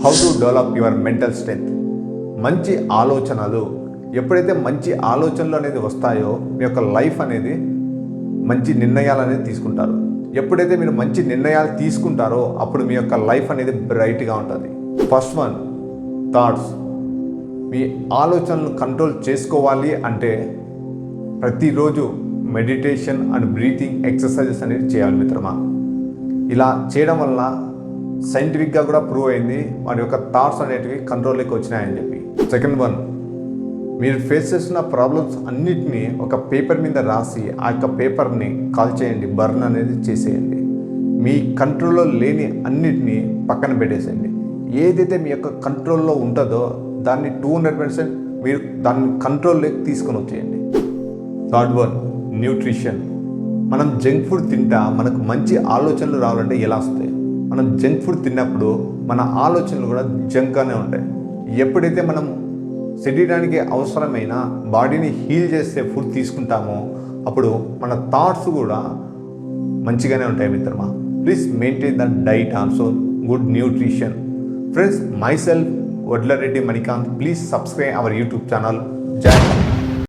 How to develop your mental strength. మంచి ఆలోచనలు, ఎప్పుడైతే మంచి ఆలోచనలు అనేది వస్తాయో మీ యొక్క లైఫ్ అనేది మంచి నిర్ణయాలు అనేది తీసుకుంటారు. ఎప్పుడైతే మీరు మంచి నిర్ణయాలు తీసుకుంటారో అప్పుడు మీ యొక్క లైఫ్ అనేది బ్రైట్గా ఉంటుంది. First one, thoughts. మీ ఆలోచనలు కంట్రోల్ చేసుకోవాలి అంటే ప్రతిరోజు మెడిటేషన్ అండ్ బ్రీతింగ్ ఎక్సర్సైజెస్ అనేది చేయాలి మిత్రమా. ఇలా చేయడం వల్ల సైంటిఫిక్గా కూడా ప్రూవ్ అయింది వారి యొక్క థాట్స్ అనేటివి కంట్రోల్లోకి వచ్చినాయని చెప్పి. సెకండ్ వన్, మీరు ఫేస్ చేస్తున్న ప్రాబ్లమ్స్ అన్నిటినీ ఒక పేపర్ మీద రాసి ఆ యొక్క పేపర్ని కాల్ చేయండి, బర్న్ అనేది చేసేయండి. మీ కంట్రోల్లో లేని అన్నిటినీ పక్కన పెట్టేసేయండి. ఏదైతే మీ యొక్క కంట్రోల్లో ఉంటుందో దాన్ని 200% మీరు దాన్ని కంట్రోల్లోకి తీసుకొని వచ్చేయండి. Third one, nutrition. మనం జంక్ ఫుడ్ తింటా మనకు మంచి ఆలోచనలు రావాలంటే ఎలా వస్తాయి? మనం జంక్ ఫుడ్ తిన్నప్పుడు మన ఆలోచనలు కూడా జంక్గానే ఉంటాయి. ఎప్పుడైతే మనం శరీరానికి అవసరమైన బాడీని హీల్ చేసే ఫుడ్ తీసుకుంటామో అప్పుడు మన థాట్స్ కూడా మంచిగానే ఉంటాయి మిత్రమా. Please maintain the diet also, good nutrition. Friends, myself Vadlareddy Manikanth. Please subscribe our YouTube channel. Jai Hind.